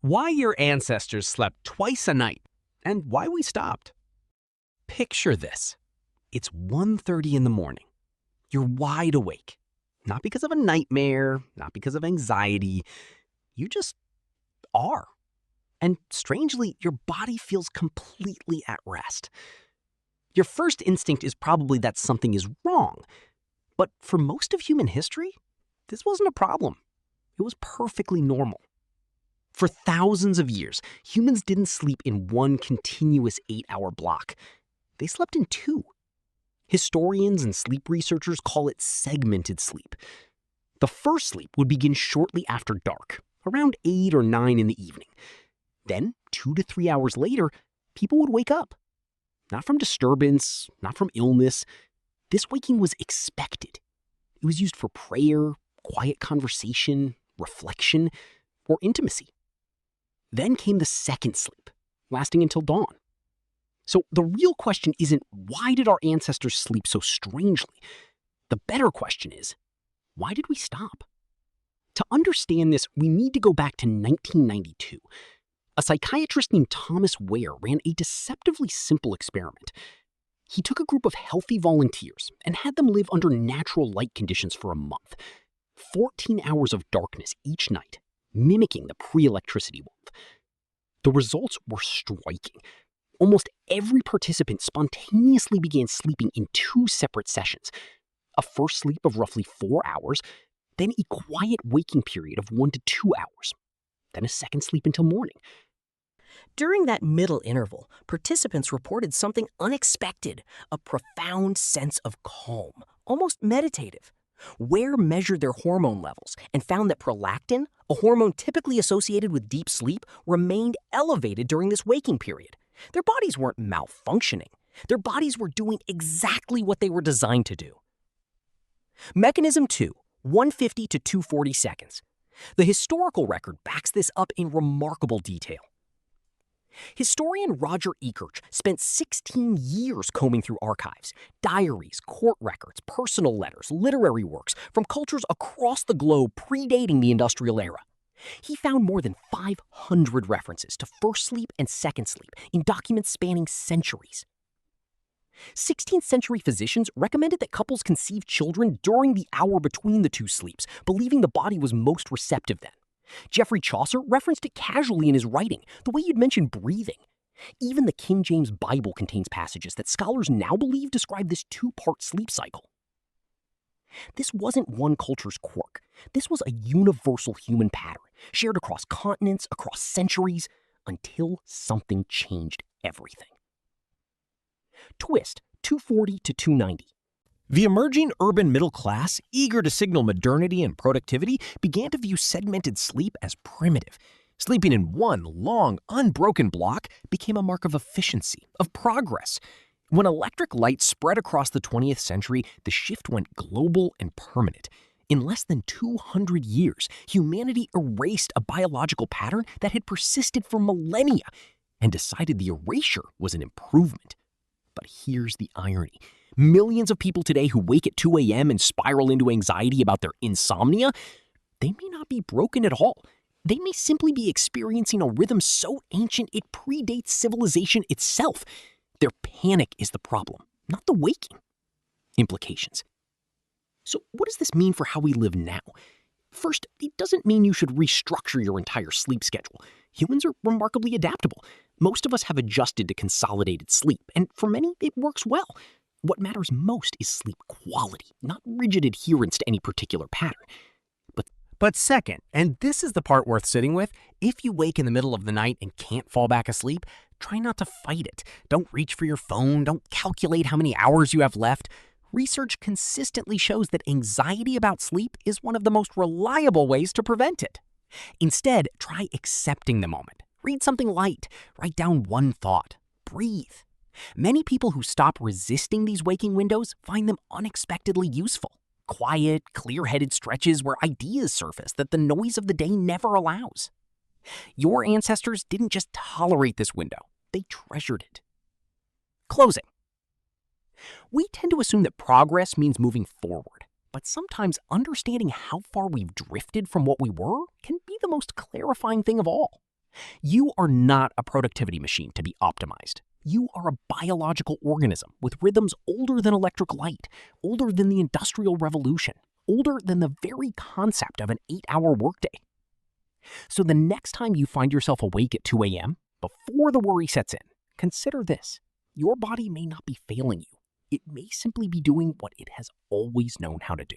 Why your ancestors slept twice a night, and why we stopped. Picture this. It's 1:30 in the morning. You're wide awake. Not because of a nightmare, not because of anxiety. You just are. And strangely, your body feels completely at rest. Your first instinct is probably that something is wrong. But for most of human history, this wasn't a problem. It was perfectly normal. For thousands of years, humans didn't sleep in one continuous 8-hour block. They slept in two. Historians and sleep researchers call it segmented sleep. The first sleep would begin shortly after dark, around 8 or 9 in the evening. Then, 2 to 3 hours later, people would wake up. Not from disturbance, not from illness. This waking was expected. It was used for prayer, quiet conversation, reflection, or intimacy. Then came the second sleep, lasting until dawn. So the real question isn't, why did our ancestors sleep so strangely? The better question is, why did we stop? To understand this, we need to go back to 1992. A psychiatrist named Thomas Wehr ran a deceptively simple experiment. He took a group of healthy volunteers and had them live under natural light conditions for a month. 14 hours of darkness each night, mimicking the pre-electricity world. The results were striking. Almost every participant spontaneously began sleeping in 2 separate sessions. A first sleep of roughly 4 hours, then a quiet waking period of 1 to 2 hours, then a second sleep until morning. During that middle interval, participants reported something unexpected, a profound sense of calm, almost meditative. Wehr measured their hormone levels and found that prolactin, a hormone typically associated with deep sleep, remained elevated during this waking period. Their bodies weren't malfunctioning. Their bodies were doing exactly what they were designed to do. Mechanism 2, 150 to 240 seconds. The historical record backs this up in remarkable detail. Historian Roger Ekirch spent 16 years combing through archives, diaries, court records, personal letters, literary works from cultures across the globe predating the industrial era. He found more than 500 references to first sleep and second sleep in documents spanning centuries. 16th century physicians recommended that couples conceive children during the hour between the two sleeps, believing the body was most receptive then. Geoffrey Chaucer referenced it casually in his writing, the way you'd mention breathing. Even the King James Bible contains passages that scholars now believe describe this 2-part sleep cycle. This wasn't one culture's quirk. This was a universal human pattern, shared across continents, across centuries, until something changed everything. Twist, 240 to 290. The emerging urban middle class, eager to signal modernity and productivity, began to view segmented sleep as primitive. Sleeping in one long, unbroken block became a mark of efficiency, of progress. When electric light spread across the 20th century, the shift went global and permanent. In less than 200 years, humanity erased a biological pattern that had persisted for millennia and decided the erasure was an improvement. But here's the irony. Millions of people today who wake at 2 a.m. and spiral into anxiety about their insomnia, they may not be broken at all. They may simply be experiencing a rhythm so ancient it predates civilization itself. Their panic is the problem, not the waking. Implications. So what does this mean for how we live now? First, it doesn't mean you should restructure your entire sleep schedule. Humans are remarkably adaptable. Most of us have adjusted to consolidated sleep, and for many, it works well. What matters most is sleep quality, not rigid adherence to any particular pattern. But second, and this is the part worth sitting with, if you wake in the middle of the night and can't fall back asleep, try not to fight it. Don't reach for your phone. Don't calculate how many hours you have left. Research consistently shows that anxiety about sleep is one of the most reliable ways to prevent it. Instead, try accepting the moment. Read something light. Write down one thought. Breathe. Many people who stop resisting these waking windows find them unexpectedly useful. Quiet, clear-headed stretches where ideas surface that the noise of the day never allows. Your ancestors didn't just tolerate this window, they treasured it. Closing. We tend to assume that progress means moving forward, but sometimes understanding how far we've drifted from what we were can be the most clarifying thing of all. You are not a productivity machine to be optimized. You are a biological organism with rhythms older than electric light, older than the Industrial Revolution, older than the very concept of an 8-hour workday. So the next time you find yourself awake at 2 a.m., before the worry sets in, consider this. Your body may not be failing you. It may simply be doing what it has always known how to do.